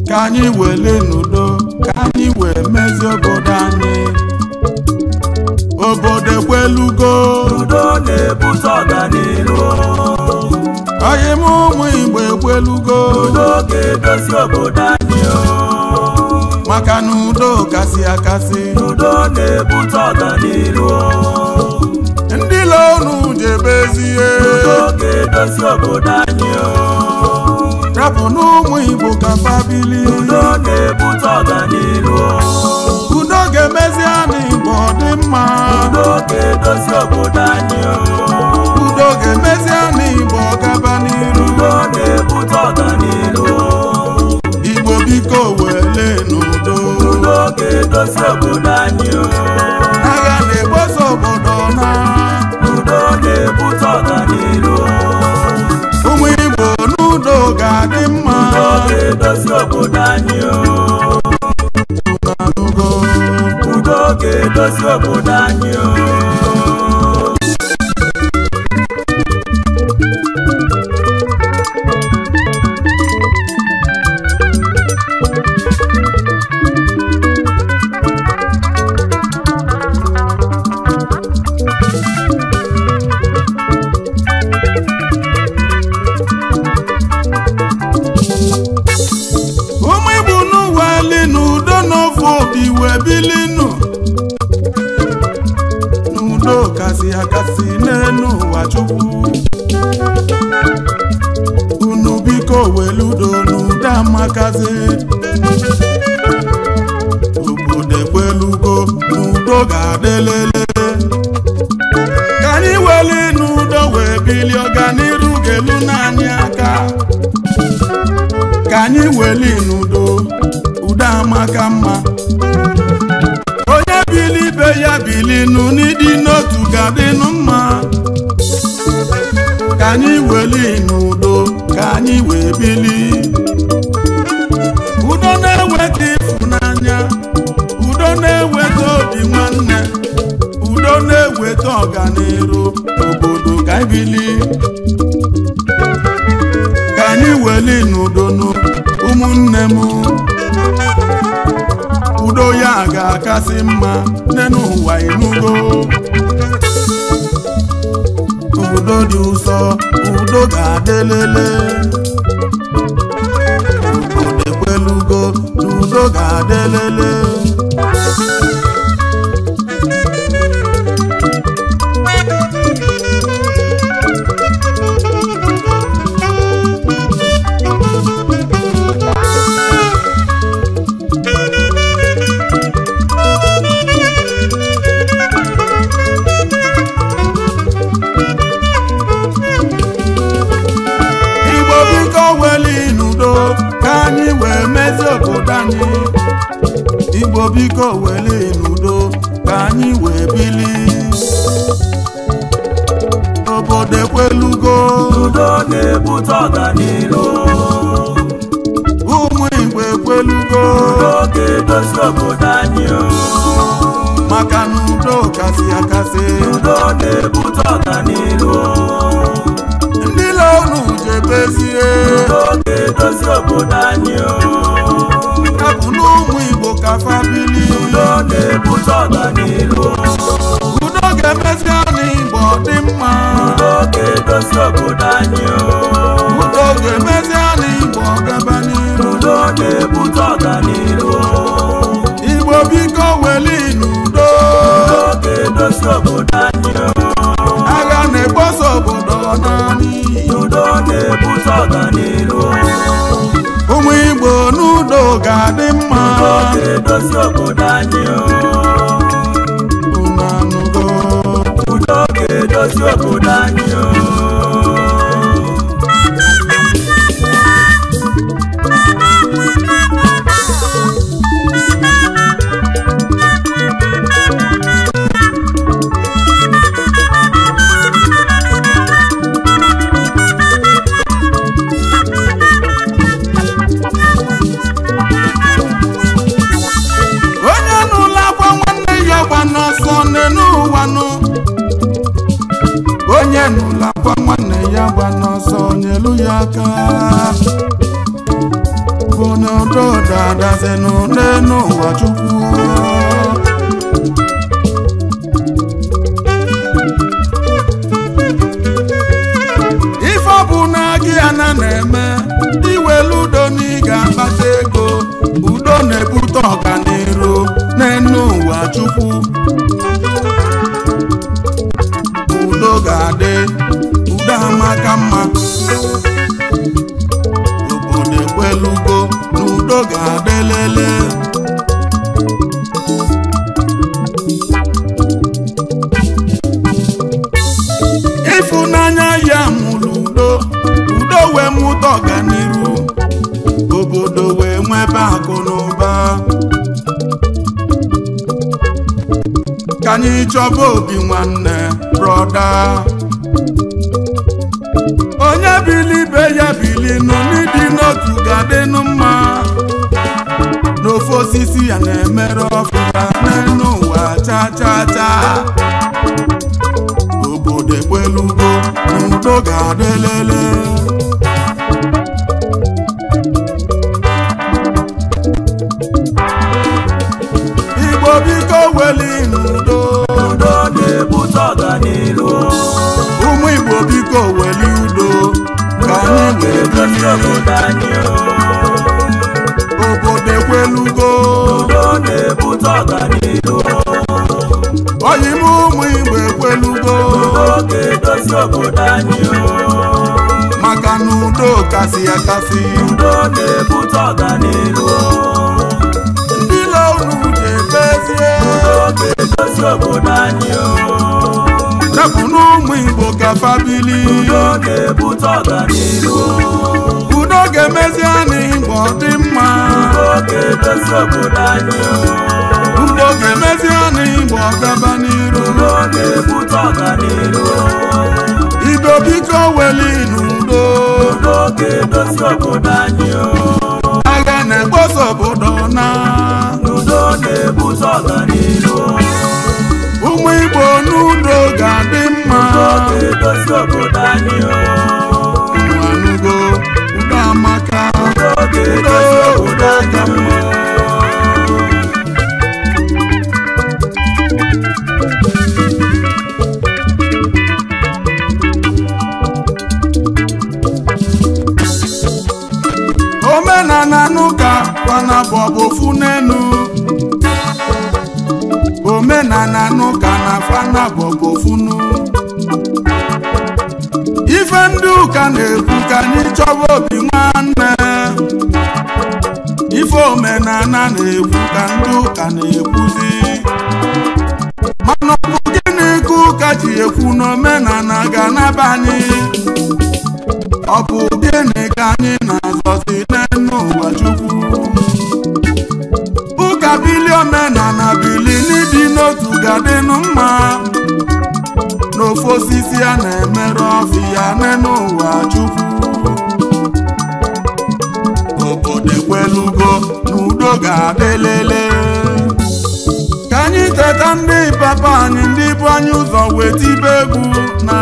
Kani wele nudo, kani we mezi obodo anyị. Obodo ekwelugo, nudo na-ebute ọganihu. Oyi m ụmụ Igbo ekwelugo, nudo ga-edozi obodo anyị. Maka nudo kasị akasị, nudo na-ebute ọganihu. Ndị ilo unu jebezie, nudo ga-edozi obodo anyị. Rapụ n'ụmụ Igbo ka fabili, udo na-ebute ọganihu. Udo ga-emezi anyị Igbo dị mma, udo ga-edozi obodo anyị. Udo ga-emezi anyị Igbo gaba n'iru, udo na-ebute ọganihu. Igbo biko wele n'udo, udo ga-edozi obodo anyị. Agha na-egbozi obodo na, udo na-ebute ọganihu. Ụmụ Igbo n'udo ga-adị mma, udo ga-edozi obodo anyị. Udo ga-edozi obodo anyị. Bilinu n'udo kasị akasị n'enu ụwa Chukwu. Unu biko weludo n'udo amakazi. Obodo ekwelugo n'udo ga-adelele. Ka anyị weli n'udo wee bili ọganiru ga-elu n'anyị aka. Ka anyị weli n'udo udo amaka mma. Onye bili be ya bilinu n'ịdị n'otu ga-adịnụ mma. Ka anyị weli n'udo ka anyị wee bili. Udo na-eweta ịfụnanya, udo na-eweta obi nwanne, udo na-eweta ọganiru obodo ka anyị bili. Ka anyị weli n'udo ụmụnne m. Udo ya ga-akasị mma n'enu ụwa inugo. Udo dị ụsọ, udo ga-adelele. Obodo ekwelugo n'udo ga-adelele. anyị Igbo biko weli n'udo ka anyị wee bili obodo ekwelugo udo na-ebute ọganihu ụmụ Igbo ekwelugo udo ga-edozi obodo anyị maka na udo kasị akasị udo na-ebute ọganihu ndị lonu jebezie udo ga-edozi obodo anyị hapụ n'ụmụ Igbo ka fabili udo na-ebute ọganihu udo ga-emezi anyị Igbo dị mma udo ga-edozi obodo anyị udo ga-emezi anyị Igbo gaba n'iru udo na-ebute ọganihu Igbo biko weli n'udo udo ga-edozi obodo anyị agha na-ekposa obodo naanị udo na-ebute ọganihu ụmụ Igbo n'udo ga-adị mma udo ga-edozi obodo anyị unu anụgo udo ga-edozi obodo anyị onye n'ụlọ akwa nwanne ya gba n'ọsọ n'ụwa nụ onye n'ụlọ akwa nwanne ya gba n'ọsọ nyelu ya aka bụ na udo dadazenụ n'elu ụwa Chukwu ife ọ bụ na gị ana na-eme iwelu udo na ị ga-akpata ego udo na-ebute ọganihu n'elu ụwa Chukwu udo ga-adị udo amaka mma obodo ekwelugo na udo ga-adị lele ịfụnanya ya mụrụ udo wee mụta ọganihu obodo wee nwebe akụ na ụba ka anyị chọba obi nwanne brọda onye bili be ya bili nụ n'ịdị n'otu ga-adịnụ mma n'ofe osisi ya na-emere ọfụma n'elu ụwa cha cha cha obodo ekwelugo n'udo ga-adị lele Igbo biko weli n'udo udo na-ebute ọganihu ụmụ Igbo biko weli udo ka anyị wee ga-edozi bili obodo anyị obodo ekwelugo udo na-ebute ọganihu oyi m ụmụ Igbo ekwelugo udo ga-edozi obodo anyị maka na udo kasị akasị udo na-ebute ọganihu ndị lonu jebezie udo ga-edozi obodo anyị rapụ n'ụmụ Igbo ka fabili udo na-ebute ọganihu udo ga-emezi anyị Igbo dị mma udo ga-edozi obodo anyị udo ga-emezi anyị Igbo gaba n'iru udo na-ebute ọganihu Igbo biko weli n'udo udo ga-edozi obodo anyị agha na-ekposa obodo na udo na-ebute ọganihu ụmụ Igbo n'udo ga-adị mma udo ga-edozi obodo anyị unu anụgo udo amaka udo ga-edozi obodo ka anyị mma omenala n'ụka kwana bụ ofu n'enu omenala n'ụka na fana bụ ofu nu ife ndị ụka na-ekwu ka anyị chọba obi nwanne ife omenala na-ekwu ka ndị ụka na-ekwuzi mana ọ bụ gịnị ka ụka ji ekwu na omenala ga-anaba anyị ọ bụ gịnị ka anyị na-azọzi n'elu ụwa Chukwu omenala bili n'ịdị n'otu ga-adịnụ mma n'ofe osisi a na-emere ọfịa n'ụwa Chukwu obodo ekwelugo n'udo ga-adịlele ka anyị teta ndị papa anyị ndị bụ anyị ụzọ wetibe egwu na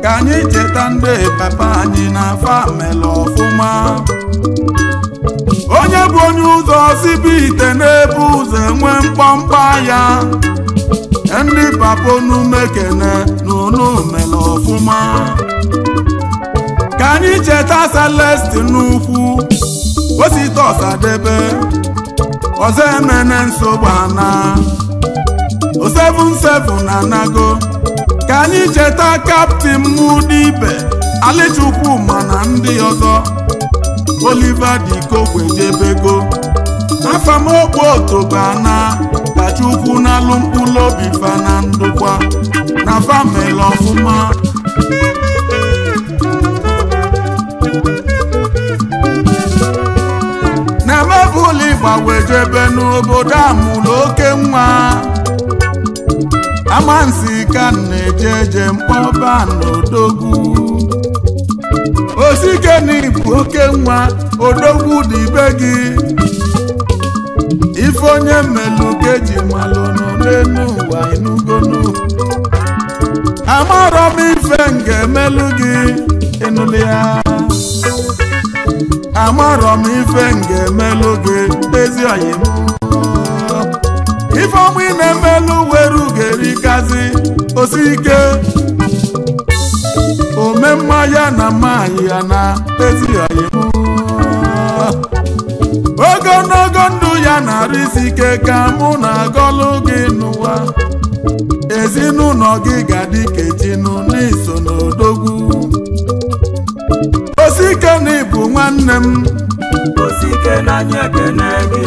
ka anyị cheta ndị papa anyị na afa mele ọfụma onye bụ onye ụzọ sibe ite na-ebu ụzọ enwe mkpọmkpa ya ndị papa onumekene n'unu mele ọfụma ka anyị cheta Celesti n'ukwu osite Ọsadebe ọzọ emene nsogbu ana o 77 na nago ka anyị cheta Captain Mudibe Alichukwu mana ndị ọzọ Oliver Dikokwe-Jebego afamokpo otobana ka Chukwu na-alụ mkpụrụ obi fa na ndụkwa na famili ọfụma na-emebuli gbawejebe n'obodo amụrụ oke nwa amansi ka na-ejeje mkpọba n'odogwu osike n'Igbo oke nwa odogwu dị be gị ife onye mmelụ keji malụnụ n'elu ụwa inugonu amarọ m ife nga-emelụ gị ịnụlị ya amarọ m ife nga-emelụ gị ezi oyi m ife ọmụ ị na-emelụ were ugerikazi osike ome mma ya na mmaanyị ya na ezi oyi m ogologo ndụ ya na-arụ isi ike ka mụ na-agọlụ gị n'ụwa ezinụlọ gị ga-adị ka ejinụ n'iso n'odogwu osike na ịbụ nwanne m osike na anyị ekene gị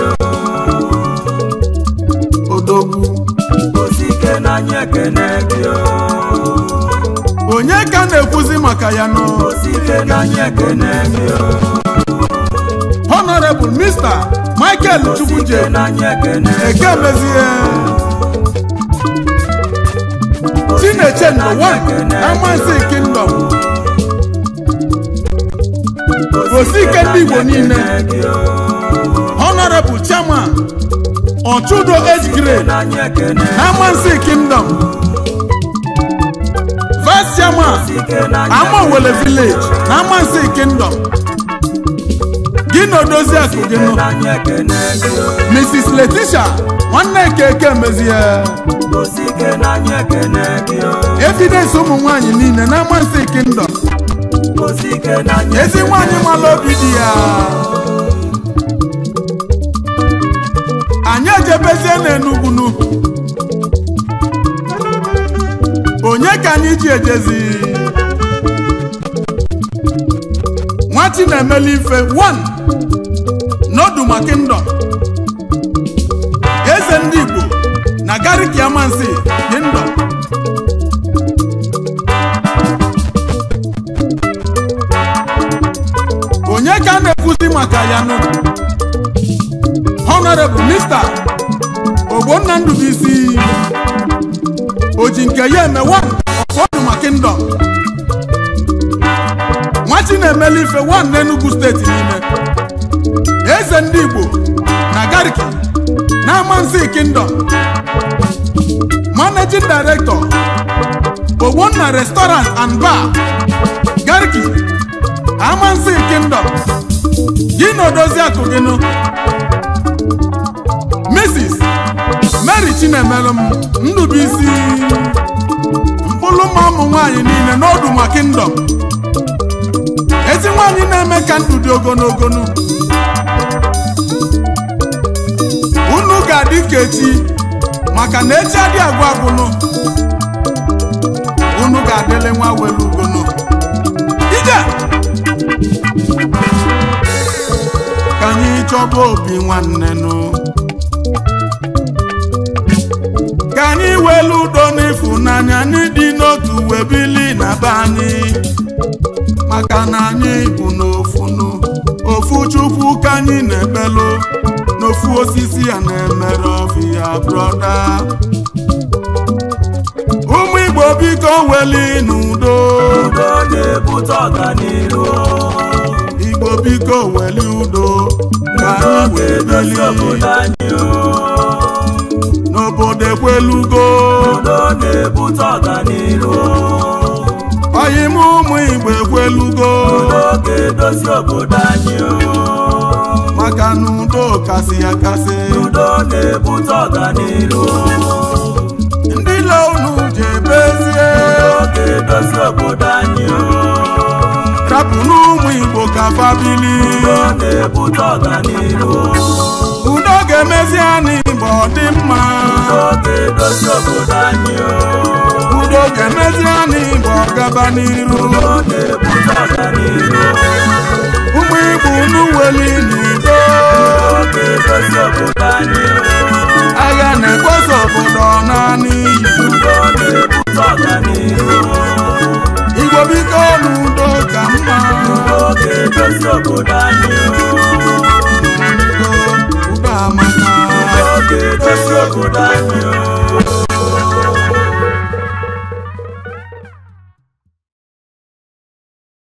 odogwu osike na anyị ekene gị onye ka na-ekwuzi maka ya nọ osike na anyị ekene gị Honorable Mr. Michael Chukwuje Ekemezie Chineche No. 1 Amansi Kingdom osike ndị Igbo niile Honorable Chairman Ochudo Age Grade Amansi Kingdom Vice Chairman Amowele Village Amansi Kingdom Gino dozie akụgino Mrs. Letitia nwanne Keke Mezie Evidence ụmụ nwanyị niile na Amansi Kingdom ezi nwanyị mala obi dị ya anyị ejebezie n'Enugwu onye ka anyị ji ejezi Nwati na-emeli ife 1 n'Oduma Kingdom eze ndị Igbo na Gariki Amansi Kingdom onye ka na-ekwuzi maka ya nụ Honorable Mr. Ogbonna Ndubisi oji nke ya eme 1 Oduma Kingdom Nwati na-emeli ife 1 n'Enugu steeti niile eze ndị Igbo na Gariki na Amansi Kingdom Managing Director Ogbonna Restaurant and Bar Gariki Amansi Kingdom Gino dozie akụgino Mrs. Mary Chinemelum Ndubisi mkpụrụ ụmụ nwanyị niile n'Oduma Kingdom ezi nwanyị na-eme ka ndụ dị ogologo unu ga-adị ka echi maka na echi adị agwụ agwụnụ unu ga-adịle nwa welu ugono ije ka anyị chọba obi nwanne nụ ka anyị welu udo n'ịfụnanya n'ịdị n'otu webili na be anyị maka na anyị bụ n'ofu Chukwu ka anyị na-ekpelu n'ofu ofu osisi a na-emere ọfịa brọda. Ụmụ Igbo biko weli n'udo, udo na-ebute ọganihu. Igbo biko weli udo ka Udo anyị wee ga-edozi obodo anyị. n'obodo ekwelugo. Udo na-ebute ọganihu. Anyị m ụmụ Igbo ekwelugo, Udo ga-edozi obodo anyị. maka na udo kasị akasị. Udo na-ebute ọganihu. Ndị ile unu jebezie, Udo ga-edozi obodo anyị. rapụ n'ụmụ Igbo ka fabili. Udo na-ebute ọganihu. Udo ga-emezi anyị Igbo ọ dị mma. Udo ga-edozi obodo anyị. Udo ga-emezi anyị Igbo ọ gaba n'iru. Udo na-ebute ọganihu. Ụmụ Igbo unu weli n'udo, Udo ga-edozi obodo anyị. agha na-ekposa obodo naanị. Udo na-ebute ọganihu. Igbo biko n'udo ka mma. Udo ga-edozi obodo anyị. Udo amaka. Udo ga-edozi obodo anyị.